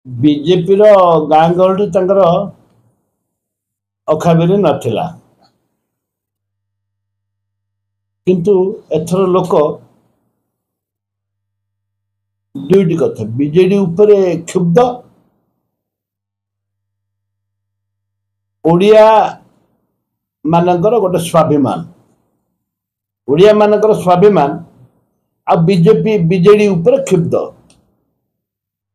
BJP गाँ गहली अखाबी नाला किंतु एथर लोक दुईटी कथा बीजेडी उपरे क्षुब्ध ओडिया मानकर गोटे स्वाभिमान ओडिया मानकर स्वाभिमान आ बीजेपी बीजेडी उपरे क्षुब्ध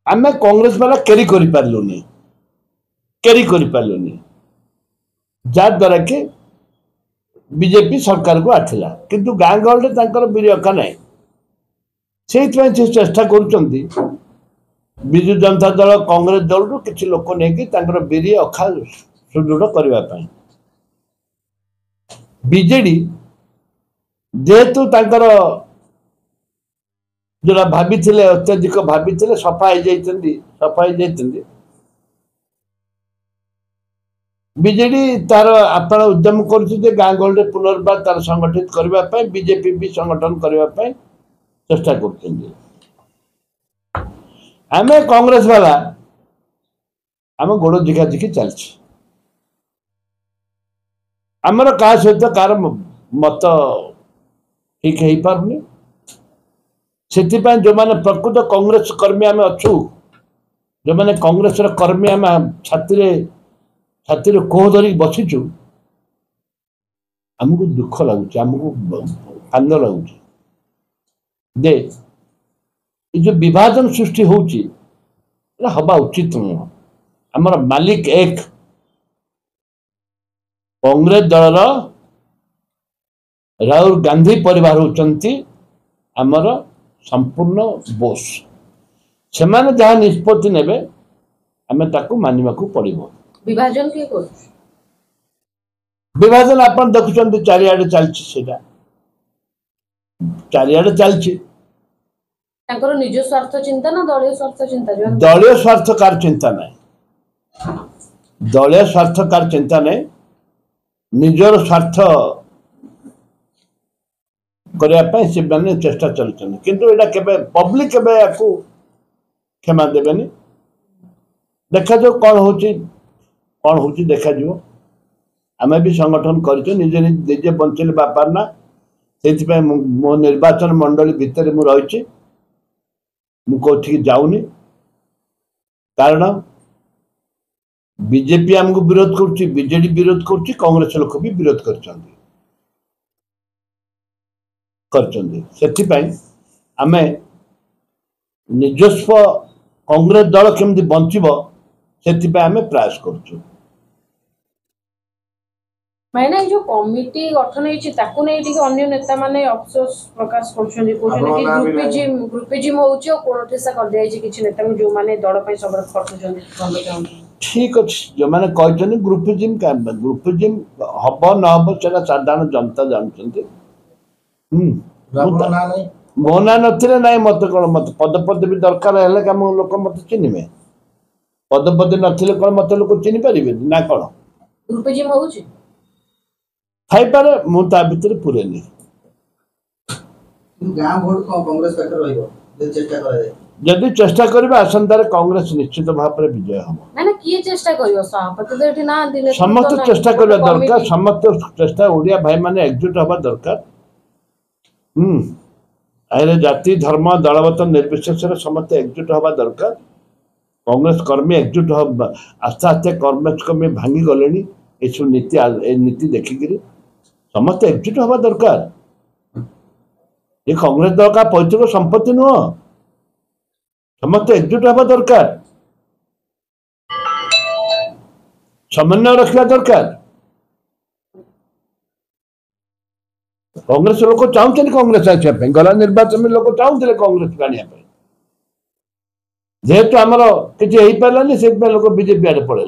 आमे कांग्रेस वाला कैरी करि पारलुनी द्वारा कि बीजेपी सरकार को आथिला किंतु गाँ गहली तांकर विरका नहीं से चेष्टा करुचंती विजु जनता दल कांग्रेस दल रु किछि लोक नहीं बीरी अखा सुदृढ़ करने बीजेडी जेहेतु तांकर जोड़ा भाभी अत्यधिक भाभी सफा बीजेडी तार आपण उद्यम कर गाँ गहली पुनर्बार तार संगठित करने बीजेपी भी संगठन करने चेष्टा कर कांग्रेस वाला आम गोड़ झिका झिकी चलछि आमर क्या सहित कार मत ठीक हो पारनी से जो मैंने प्रकृत कांग्रेस कर्मी आम अच्छु जो मैंने कांग्रेस कर्मी आम छाती कोह धरिक बसीचु आमको दुख लगुच आमको कांद लगुच दे जो विभाजन सृष्टि होची हवा उचित नुह आमर मालिक एक कांग्रेस दल राहुल गांधी परिवार होचंती आमर संपूर्ण बोस से माने जहाँ निष्पत्ति नेबे आमे ताकू मानिबा को पड़िबो विभाजन के को विभाजन अपन देखुचंती चारियाडे चलछि सेटा चारियाडे चलछि तांकर निज स्वार्थ चिंता ना दलीय स्वार्थ चिंता दलीय स्वार्थकार चिंता नहीं दलीय स्वार्थकार चिंता नहीं निजर स्वार्थ करने से मैंने चेष्टा चलते किंतु एटा केबे पब्लिक केबे याकू क्षमा देबेनी देखा जो कौन होची देखा जो आमे भी संगठन करछो निजे निजे बंचले बापार ना से मो निर्वाचन मंडली भितर मु रही मु कोठी जाऊनी कारण बीजेपी आमको विरोध करुच्ची बीजेडी विरोध करुच्ची कांग्रेस लोक भी विरोध करछंती आमे निजस्व कांग्रेस दल केमती बंचिब से आमे प्रयास करछु मैंने जो कमिटी गठन होइछि ताकू नै ठीक अन्य नेता माने अफसोस प्रकाश करछन्ती कोछन कि ग्रुपिज्म होउछि ओ कोठेसा कर जायछि किछि नेता जो माने दल पय सबरत करछन्ती ठीक अछि जो माने कहछन्ती ग्रुपिज्म हबो न हबो सेटा साधारण जनता जानछन्ती मोना नथिले नाई मत कोन मत पद भी दरकार हेले काम लोक मत चिनिमे पद नथिले कोन मत लोक चिनि परिबे ना कोन ग्रुपिज्म होउछि थाई पारे मु ता भीतर पुरेनी गां वोट को कांग्रेस पाकर रहइबो चेष्टा करे यदि चेष्टा करबा आसंतारे कांग्रेस निश्चित भाव में विजय हम ना किए चेष्टा करियो सभापति तो एठी ना दिले समस्त चेष्टा करबा दरकार समस्त चेष्टा ओडिया भाई माने एकजुट हबा दरकार आइले जाति धर्म दलगत निर्विशेष समस्त एकजुट हवा दरकार कांग्रेस कर्मी एकजुट हवा आस्ते आस्ते कांग्रेस कर्मी भांगी गले नीति देखिक समस्त एकजुट हवा दरकार ये कांग्रेस दल का पैतृक संपत्ति नुह समस्त एकजुट हवा दरकार समन्वय रखा दरकार कांग्रेस लोक चाहते कांग्रेस आसापी गला निर्वाचन में लोक चाहते कांग्रेस आने जेहेतु आमर किसी हो पारानी से लोक बीजेपी आड़े पड़े